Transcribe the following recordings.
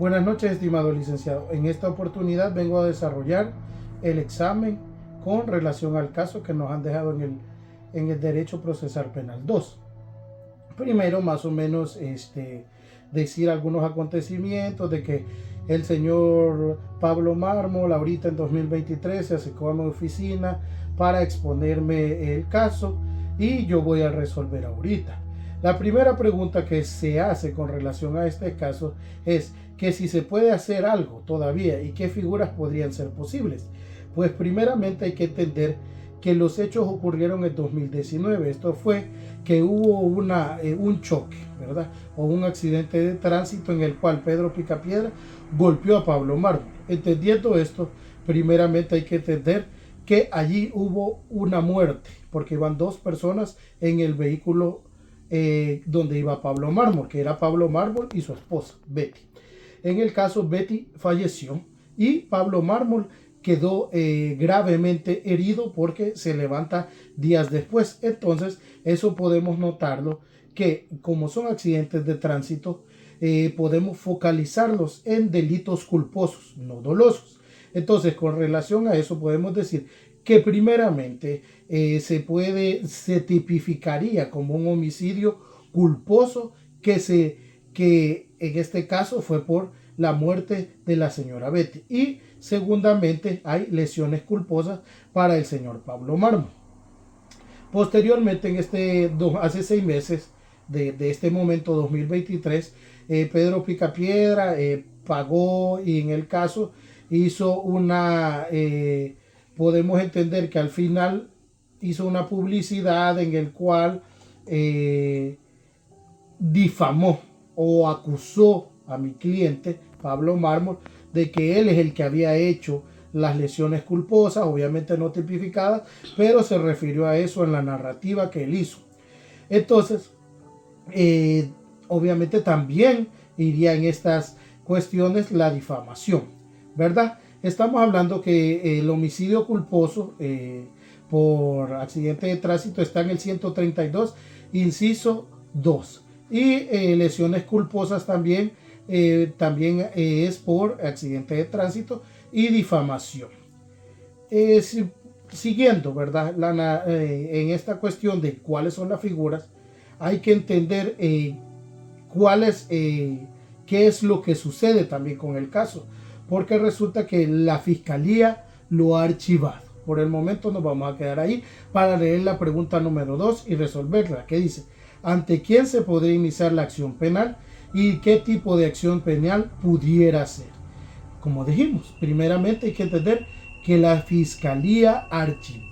Buenas noches, estimado licenciado. En esta oportunidad vengo a desarrollar el examen con relación al caso que nos han dejado en el Derecho Procesal Penal 2. Primero, más o menos, decir algunos acontecimientos de que el señor Pablo Mármol ahorita en 2023 se acercó a mi oficina para exponerme el caso y yo voy a resolver ahorita. La primera pregunta que se hace con relación a este caso es que si se puede hacer algo todavía y qué figuras podrían ser posibles. Pues primeramente hay que entender que los hechos ocurrieron en 2019. Esto fue que hubo un choque, ¿verdad? O un accidente de tránsito en el cual Pedro Picapiedra golpeó a Pablo Mármol. Entendiendo esto, primeramente hay que entender que allí hubo una muerte, porque iban dos personas en el vehículo donde iba Pablo Mármol, que era Pablo Mármol y su esposa, Betty. En el caso, Betty falleció y Pablo Mármol quedó gravemente herido porque se levanta días después. Entonces, eso podemos notarlo, que como son accidentes de tránsito, podemos focalizarlos en delitos culposos, no dolosos. Entonces, con relación a eso, podemos decir que primeramente se tipificaría como un homicidio culposo que en este caso fue por la muerte de la señora Betty. Y segundamente hay lesiones culposas para el señor Pablo Mármol. Posteriormente, hace 6 meses de este momento 2023, Pedro Picapiedra pagó y en el caso hizo podemos entender que al final hizo una publicidad en el cual difamó o acusó a mi cliente Pablo Mármol de que él es el que había hecho las lesiones culposas, obviamente no tipificadas, pero se refirió a eso en la narrativa que él hizo. Entonces, obviamente también iría en estas cuestiones la difamación, ¿verdad? Estamos hablando que el homicidio culposo por accidente de tránsito está en el 132, inciso 2. Y lesiones culposas también es por accidente de tránsito y difamación. Siguiendo, ¿verdad? En esta cuestión de cuáles son las figuras, hay que entender qué es lo que sucede también con el caso, porque resulta que la fiscalía lo ha archivado. Por el momento nos vamos a quedar ahí para leer la pregunta número 2 y resolverla, que dice: ¿ante quién se podría iniciar la acción penal y qué tipo de acción penal pudiera ser? Como dijimos, primeramente hay que entender que la fiscalía archivó.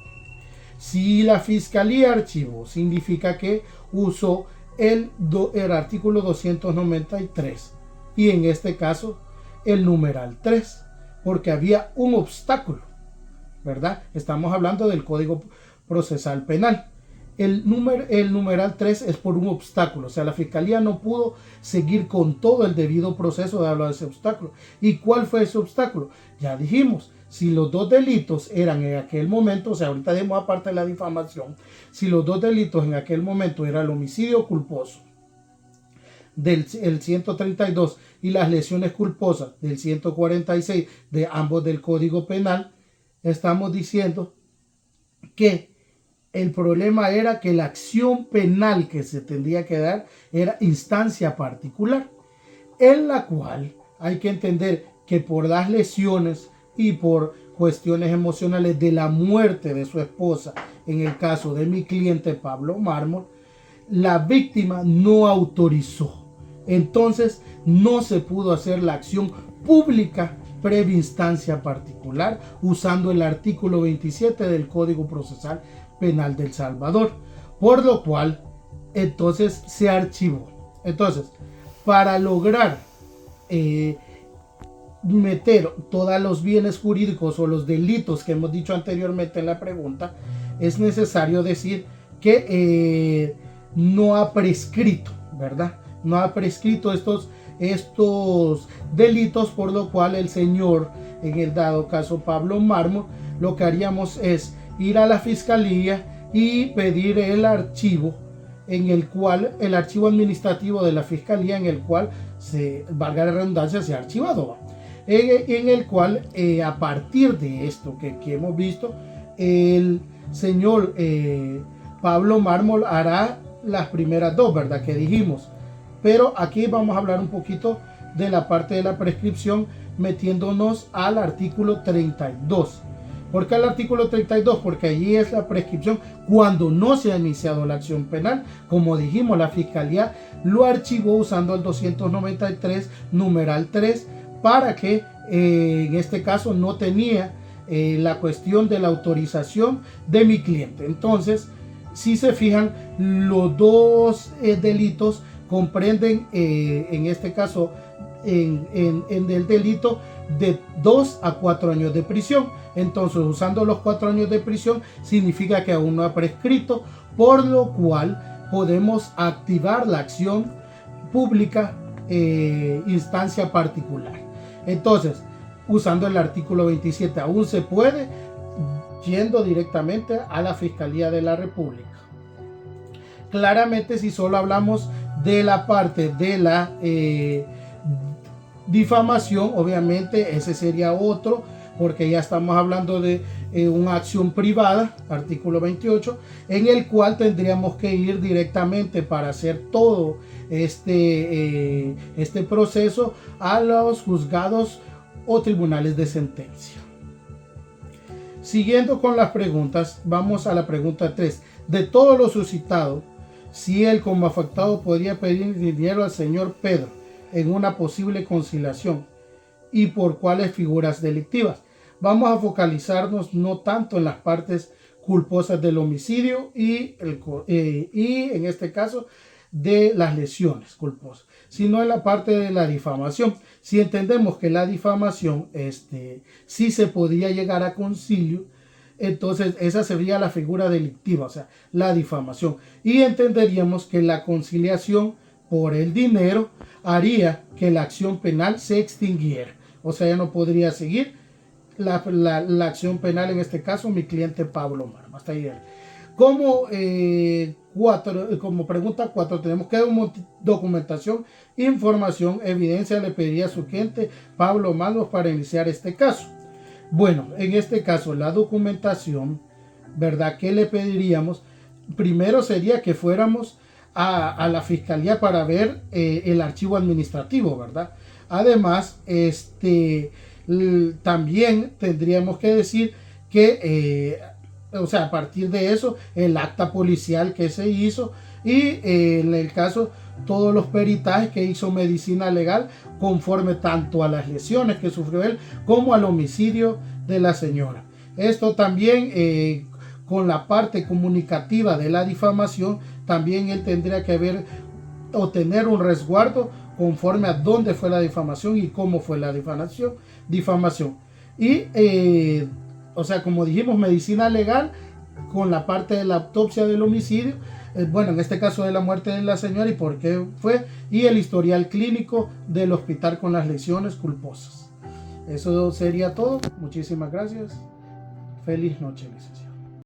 Si la fiscalía archivó, significa que usó el artículo 293 y en este caso el numeral 3, porque había un obstáculo, ¿verdad? Estamos hablando del Código Procesal Penal. El numeral 3 es por un obstáculo, o sea, la fiscalía no pudo seguir con todo el debido proceso de hablar de ese obstáculo. ¿Y cuál fue ese obstáculo? Ya dijimos, si los dos delitos eran en aquel momento, o sea, ahorita dejemos aparte la difamación, si los dos delitos en aquel momento era el homicidio culposo del 132 y las lesiones culposas del 146 de ambos del Código Penal, estamos diciendo que el problema era que la acción penal que se tendría que dar era instancia particular, en la cual hay que entender que por las lesiones y por cuestiones emocionales de la muerte de su esposa, en el caso de mi cliente Pablo Mármol, la víctima no autorizó. Entonces no se pudo hacer la acción pública previa instancia particular usando el artículo 27 del Código Procesal Penal del Salvador, por lo cual entonces se archivó. Entonces, para lograr meter todos los bienes jurídicos o los delitos que hemos dicho anteriormente en la pregunta, es necesario decir que no ha prescrito, ¿verdad? No ha prescrito estos delitos, por lo cual el señor, en el dado caso Pablo Mármol, lo que haríamos es ir a la fiscalía y pedir el archivo en el cual el archivo administrativo de la fiscalía, en el cual valga la redundancia, se ha archivado, en el cual a partir de esto que hemos visto, el señor Pablo Mármol hará las primeras dos, ¿verdad? Que dijimos. Pero aquí vamos a hablar un poquito de la parte de la prescripción, metiéndonos al artículo 32. ¿Por qué el artículo 32? Porque allí es la prescripción cuando no se ha iniciado la acción penal. Como dijimos, la fiscalía lo archivó usando el 293 numeral 3 para que en este caso no tenía la cuestión de la autorización de mi cliente. Entonces, si se fijan, los dos delitos comprenden en este caso en el delito de 2 a 4 años de prisión. Entonces, usando los 4 años de prisión significa que aún no ha prescrito, por lo cual podemos activar la acción pública instancia particular. Entonces, usando el artículo 27 aún se puede, yendo directamente a la Fiscalía de la República. Claramente, si solo hablamos de la parte de la difamación, obviamente ese sería otro, porque ya estamos hablando de una acción privada, artículo 28, en el cual tendríamos que ir directamente para hacer todo este proceso a los juzgados o tribunales de sentencia. Siguiendo con las preguntas, vamos a la pregunta 3. De todo lo suscitado, si él como afectado podría pedir dinero al señor Pedro en una posible conciliación y por cuáles figuras delictivas. Vamos a focalizarnos no tanto en las partes culposas del homicidio y en este caso de las lesiones culposas, sino en la parte de la difamación. Si entendemos que la difamación sí se podía llegar a concilio, entonces esa sería la figura delictiva, o sea, la difamación. Y entenderíamos que la conciliación por el dinero haría que la acción penal se extinguiera. O sea, ya no podría seguir la acción penal, en este caso, mi cliente Pablo Mármol. Hasta ahí. Como pregunta 4, tenemos que documentación, información, evidencia le pediría a su cliente Pablo Mármol para iniciar este caso. Bueno, en este caso la documentación, ¿verdad? ¿Qué le pediríamos? Primero sería que fuéramos a la fiscalía para ver el archivo administrativo, ¿verdad? Además, también tendríamos que decir que, o sea, a partir de eso, el acta policial que se hizo y en el caso, todos los peritajes que hizo medicina legal conforme tanto a las lesiones que sufrió él como al homicidio de la señora. Esto también con la parte comunicativa de la difamación, también él tendría que ver o tener un resguardo conforme a dónde fue la difamación y cómo fue la difamación. Y, o sea, como dijimos, medicina legal con la parte de la autopsia del homicidio, bueno, en este caso de la muerte de la señora y por qué fue, y el historial clínico del hospital con las lesiones culposas. Eso sería todo. Muchísimas gracias. Feliz noche, licenciado.